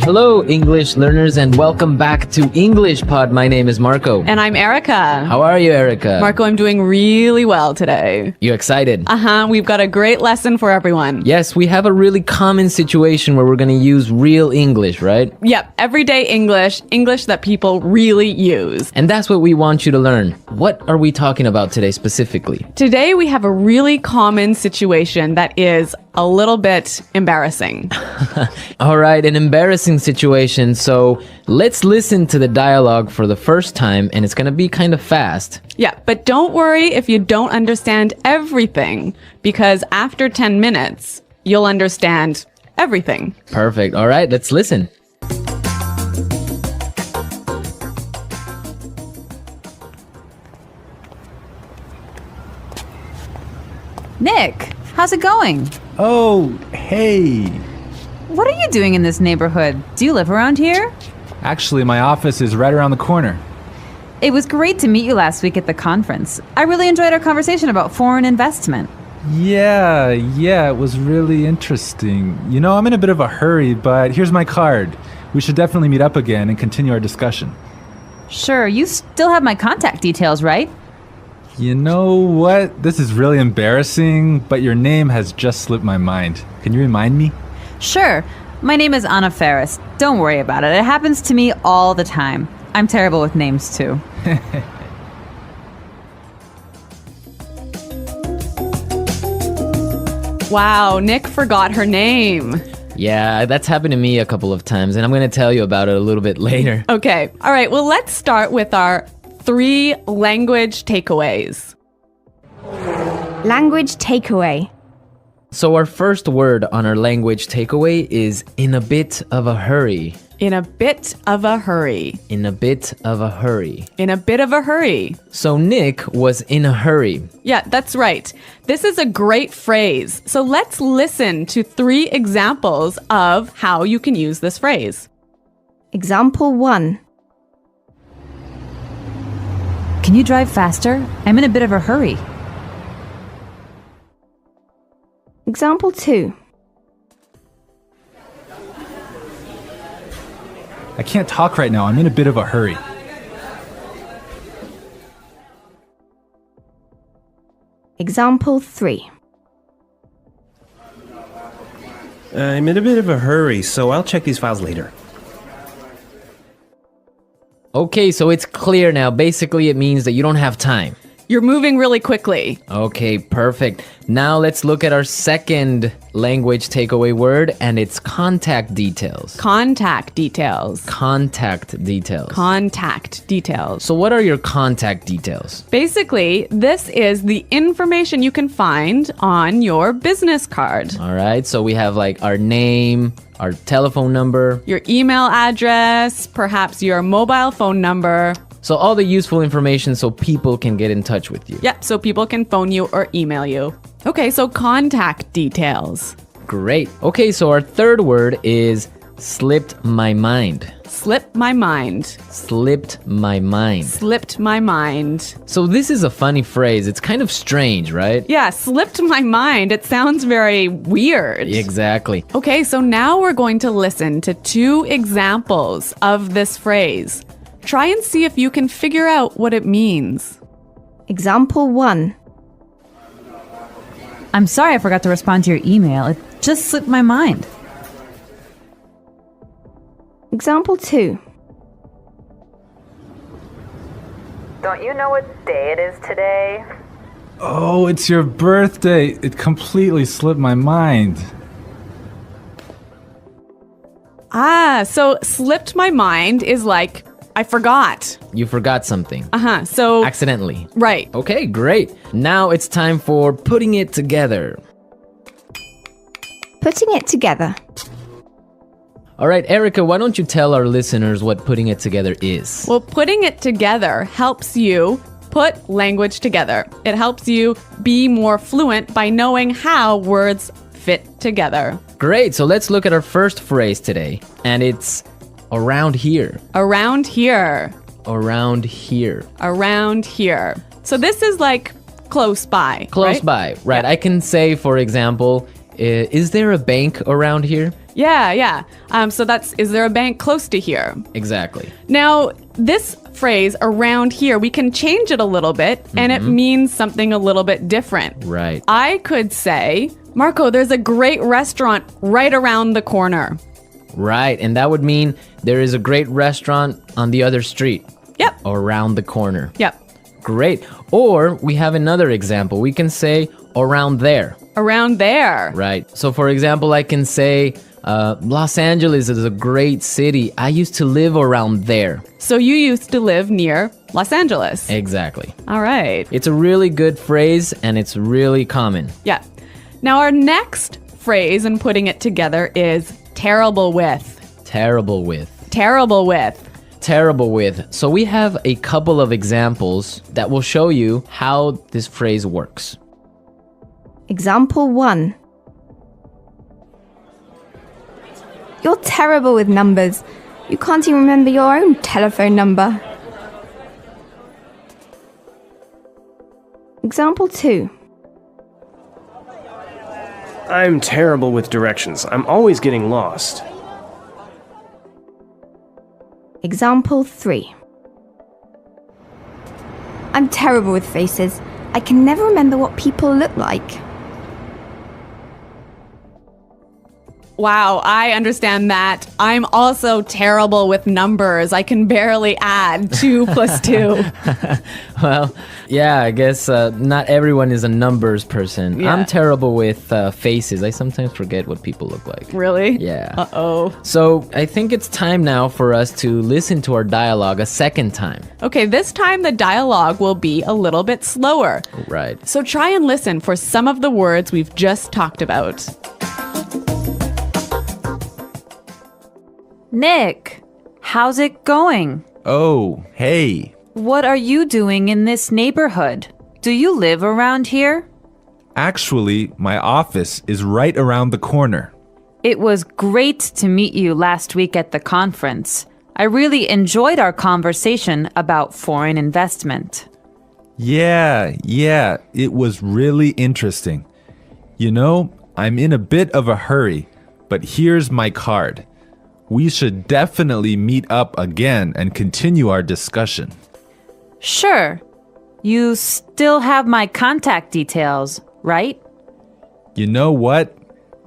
Hello, English learners, and welcome back to English Pod. My name is Marco. And I'm Erica. How are you, Erica? Marco, I'm doing really well today. You excited? We've got a great lesson for everyone. Yes, we have a really common situation where we're going to use real English, right? Yep, everyday English, English that people really use. And that's what we want you to learn. What are we talking about today specifically? Today we have a really common situation that is a little bit embarrassing. All right, an embarrassing situation. So let's listen to the dialogue for the first time, and it's going to be kind of fast. Yeah, but don't worry if you don't understand everything, because after 10 minutes, you'll understand everything. Perfect. All right, let's listen. Nick, how's it going? Oh, hey. What are you doing in this neighborhood? Do you live around here? Actually, my office is right around the corner. It was great to meet you last week at the conference. I really enjoyed our conversation about foreign investment. Yeah, it was really interesting. You know, I'm in a bit of a hurry, but here's my card. We should definitely meet up again and continue our discussion. Sure, you still have my contact details, right? You know what? This is really embarrassing, but your name has just slipped my mind. Can you remind me? Sure. My name is Anna Ferris. Don't worry about it. It happens to me all the time. I'm terrible with names, too. Wow, Nick forgot her name. Yeah, that's happened to me a couple of times, and I'm going to tell you about it a little bit later. Okay, all right, well, let's start with our 3 language takeaways. Language takeaway. So our first word on our language takeaway is in a bit of a hurry. In a bit of a hurry. In a bit of a hurry. In a bit of a hurry. So Nick was in a hurry. Yeah, that's right. This is a great phrase. So let's listen to 3 examples of how you can use this phrase. Example 1. Can you drive faster? I'm in a bit of a hurry. Example 2. I can't talk right now. I'm in a bit of a hurry. Example 3. I'm in a bit of a hurry, so I'll check these files later. Okay, so it's clear now. Basically, it means that you don't have time. You're moving really quickly. Okay, perfect. Now let's look at our second language takeaway word, and it's contact details. Contact details. Contact details. Contact details. So what are your contact details? Basically, this is the information you can find on your business card. All right, so we have like our name, our telephone number. Your email address, perhaps your mobile phone number. So all the useful information so people can get in touch with you. Yep, so people can phone you or email you. Okay, so contact details. Great. Okay, so our third word is slipped my mind. Slipped my mind. Slipped my mind. Slipped my mind. So this is a funny phrase. It's kind of strange, right? Yeah, slipped my mind. It sounds very weird. Exactly. Okay, so now we're going to listen to 2 examples of this phrase. Try and see if you can figure out what it means. Example 1. I'm sorry I forgot to respond to your email. It just slipped my mind. Example 2. Don't you know what day it is today? Oh, it's your birthday. It completely slipped my mind. So slipped my mind is like, I forgot. You forgot something. So Accidentally. right. Okay, great. Now it's time for putting it together. Putting it together. All right, Erica, why don't you tell our listeners what putting it together is? Well, putting it together helps you put language together. It helps you be more fluent by knowing how words fit together. Great, so let's look at our first phrase today, and it's around here. Around here. Around here. Around here. So this is like close by. Close right? by, right? Yeah. I can say, for example, Is there a bank around here? Yeah. So that's, is there a bank close to here? Exactly. Now, this phrase around here, we can change it a little bit and it means something a little bit different. Right. I could say, Marco, there's a great restaurant right around the corner. Right. And that would mean there is a great restaurant on the other street. Yep. Around the corner. Yep. Great. Or we have another example. We can say around there. Around there. Right. So for example, I can say Los Angeles is a great city. I used to live around there. So you used to live near Los Angeles. Exactly. All right. It's a really good phrase and it's really common. Yeah. Now our next phrase in putting it together is terrible with. Terrible with. Terrible with. Terrible with. So we have a couple of examples that will show you how this phrase works. Example 1. You're terrible with numbers. You can't even remember your own telephone number. Example 2. I'm terrible with directions. I'm always getting lost. Example 3. I'm terrible with faces. I can never remember what people look like. Wow, I understand that. I'm also terrible with numbers. I can barely add 2 plus 2. Well, yeah, I guess not everyone is a numbers person. Yeah. I'm terrible with faces. I sometimes forget what people look like. Really? Yeah. Uh-oh. So I think it's time now for us to listen to our dialogue a second time. Okay, this time the dialogue will be a little bit slower. Right. So try and listen for some of the words we've just talked about. Nick, how's it going? Oh, hey. What are you doing in this neighborhood? Do you live around here? Actually, my office is right around the corner. It was great to meet you last week at the conference. I really enjoyed our conversation about foreign investment. Yeah, it was really interesting. You know, I'm in a bit of a hurry, but here's my card. We should definitely meet up again and continue our discussion. Sure. You still have my contact details, right? You know what?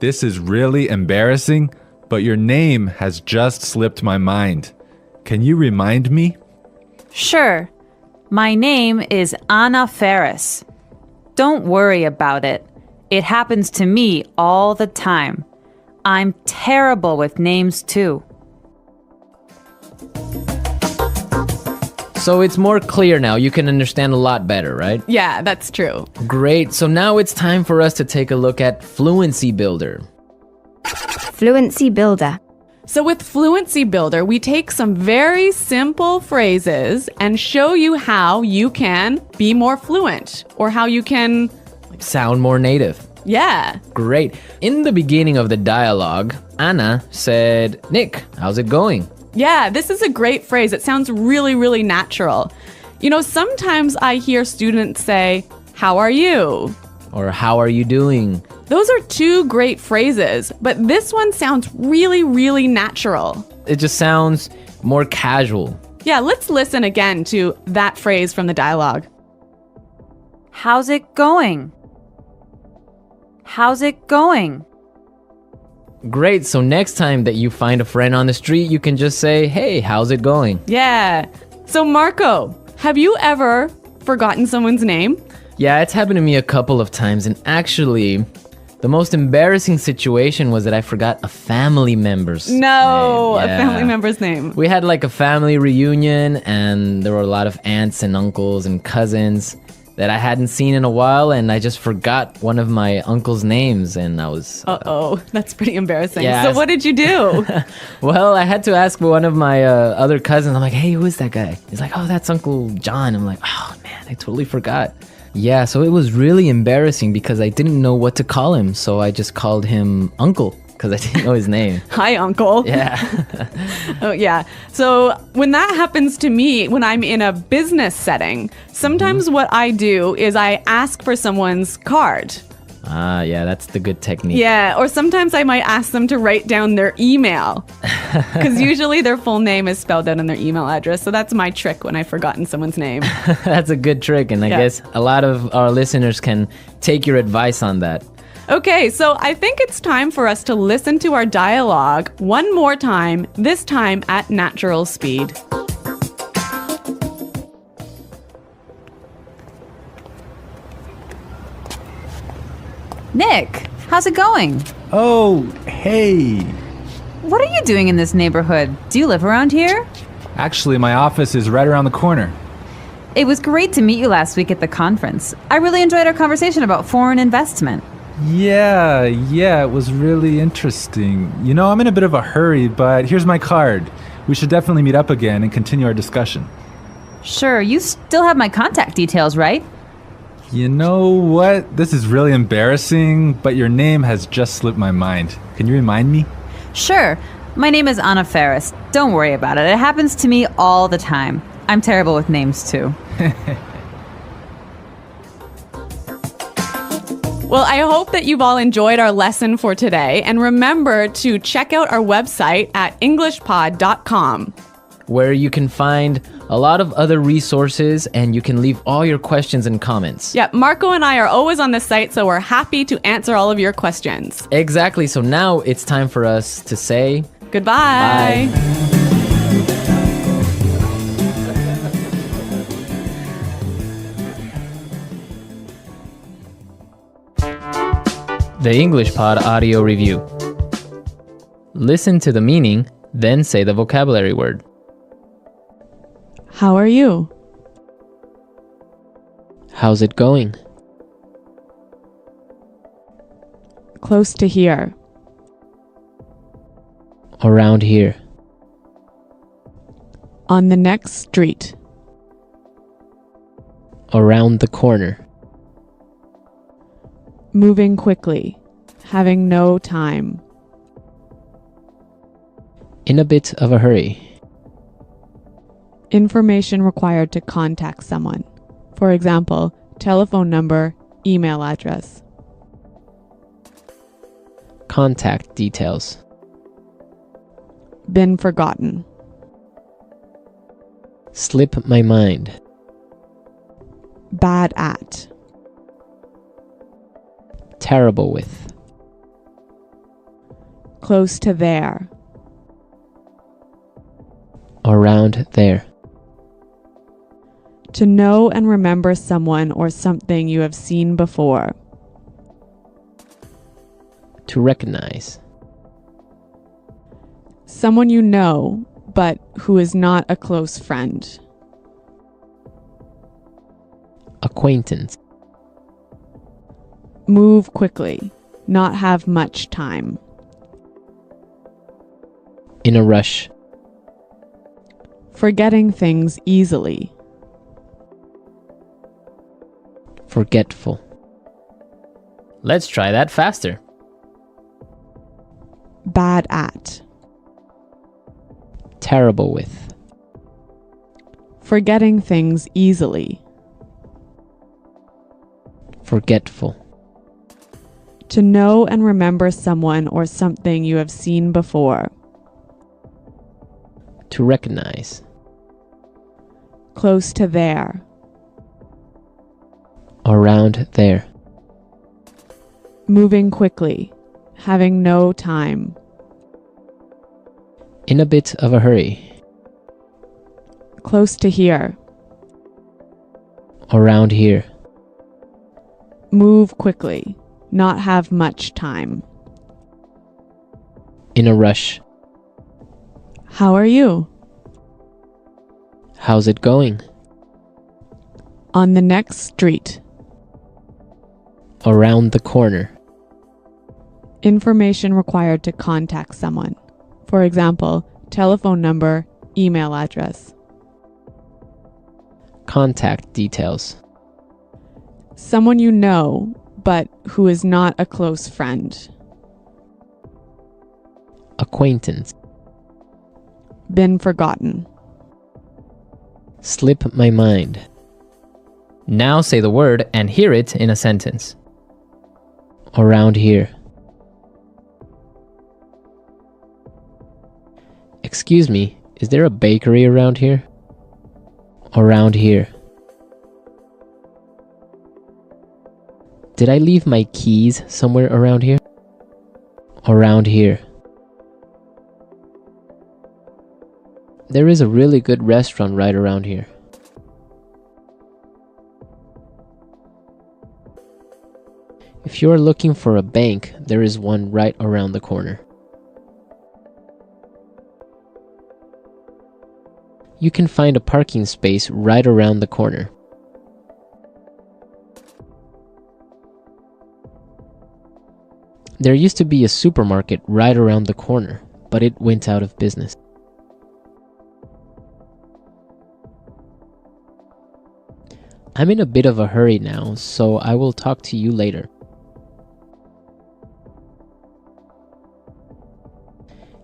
This is really embarrassing, but your name has just slipped my mind. Can you remind me? Sure. My name is Anna Ferris. Don't worry about it. It happens to me all the time. I'm terrible with names too. So it's more clear now. You can understand a lot better, right? Yeah, that's true. Great. So now it's time for us to take a look at Fluency Builder. Fluency Builder. So with Fluency Builder, we take some very simple phrases and show you how you can be more fluent or how you can, Sound more native. yeah. Great. In the beginning of the dialogue, Anna said, Nick, how's it going? Yeah, this is a great phrase. It sounds really, really natural. You know, sometimes I hear students say, how are you? Or how are you doing? Those are 2 great phrases, but this one sounds really, really natural. It just sounds more casual. Yeah, let's listen again to that phrase from the dialogue. How's it going? How's it going? Great. So next time that you find a friend on the street, you can just say, hey, how's it going? Yeah. So Marco, have you ever forgotten someone's name? Yeah, it's happened to me a couple of times. And actually, the most embarrassing situation was that I forgot a family member's name. No, a Yeah. family member's name. We had like a family reunion and there were a lot of aunts and uncles and cousins that I hadn't seen in a while, and I just forgot one of my uncle's names, and I was... Uh-oh, that's pretty embarrassing. Yeah, So what did you do? Well, I had to ask one of my other cousins. I'm like, hey, who is that guy? He's like, oh, that's Uncle John. I'm like, oh, man, I totally forgot. Yeah, so it was really embarrassing because I didn't know what to call him, so I just called him Uncle because I didn't know his name. Hi, Uncle. Yeah. Oh, yeah. So when that happens to me, when I'm in a business setting, sometimes what I do is I ask for someone's card. Ah, yeah, that's the good technique. Yeah, or sometimes I might ask them to write down their email. Because usually their full name is spelled out in their email address. So that's my trick when I've forgotten someone's name. That's a good trick, and I Yeah. guess a lot of our listeners can take your advice on that. Okay, so I think it's time for us to listen to our dialogue one more time, this time at natural speed. Nick, how's it going? Oh, hey. What are you doing in this neighborhood? Do you live around here? Actually, my office is right around the corner. It was great to meet you last week at the conference. I really enjoyed our conversation about foreign investment. Yeah, it was really interesting. You know, I'm in a bit of a hurry, but here's my card. We should definitely meet up again and continue our discussion. Sure, you still have my contact details, right? You know what? This is really embarrassing, but your name has just slipped my mind. Can you remind me? Sure. My name is Anna Ferris. Don't worry about it. It happens to me all the time. I'm terrible with names, too. Well, I hope that you've all enjoyed our lesson for today. And remember to check out our website at englishpod.com. where you can find a lot of other resources and you can leave all your questions and comments. Yeah, Marco and I are always on the site, so we're happy to answer all of your questions. Exactly. So now it's time for us to say Goodbye. Bye. The English Pod Audio Review. Listen to the meaning, then say the vocabulary word. How are you? How's it going? Close to here. Around here. On the next street. Around the corner. Moving quickly. Having no time. In a bit of a hurry. Information required to contact someone. For example, telephone number, email address. Contact details. Been forgotten. Slip my mind. Bad at. Terrible with. Close to there. Around there. To know and remember someone or something you have seen before. To recognize. Someone you know, but who is not a close friend. Acquaintance. Move quickly. Not have much time. In a rush. Forgetting things easily. Forgetful. Let's try that faster. Bad at. Terrible with. Forgetting things easily. Forgetful. To know and remember someone or something you have seen before. To recognize. Close to there. Around there. Moving quickly. Having no time. In a bit of a hurry. Close to here. Around here. Move quickly. Not have much time. In a rush. How are you? How's it going? On the next street. Around the corner. Information required to contact someone. For example, telephone number, email address. Contact details. Someone you know, but who is not a close friend. Acquaintance. Been forgotten. Slip my mind. Now say the word and hear it in a sentence. Around here. Excuse me, is there a bakery around here? Around here. Did I leave my keys somewhere around here? Around here. There is a really good restaurant right around here. If you are looking for a bank, there is one right around the corner. You can find a parking space right around the corner. There used to be a supermarket right around the corner, but it went out of business. I'm in a bit of a hurry now, so I will talk to you later.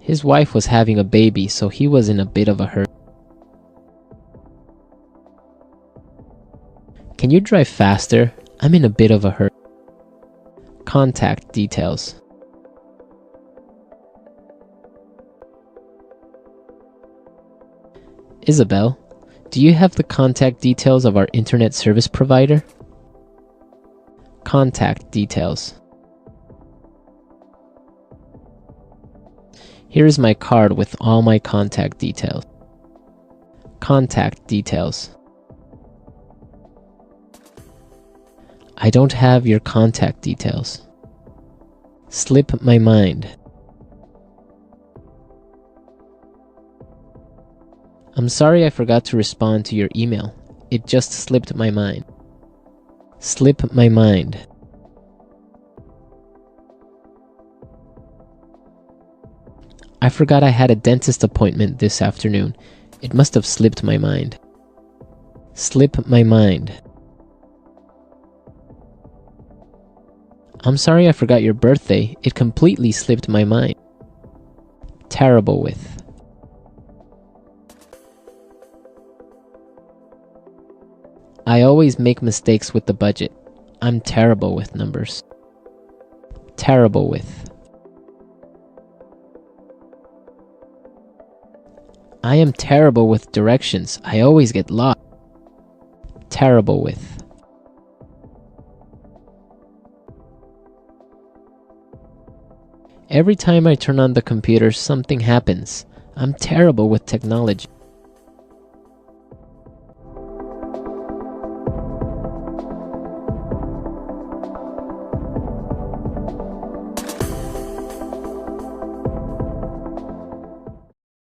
His wife was having a baby, so he was in a bit of a hurry. Can you drive faster? I'm in a bit of a hurry. Contact details. Isabel, do you have the contact details of our internet service provider? Contact details. Here is my card with all my contact details. Contact details. I don't have your contact details. Slip my mind. I'm sorry I forgot to respond to your email. It just slipped my mind. Slip my mind. I forgot I had a dentist appointment this afternoon. It must have slipped my mind. Slip my mind. I'm sorry I forgot your birthday. It completely slipped my mind. Terrible with. I always make mistakes with the budget. I'm terrible with numbers. Terrible with. I am terrible with directions. I always get lost. Terrible with. Every time I turn on the computer, something happens. I'm terrible with technology.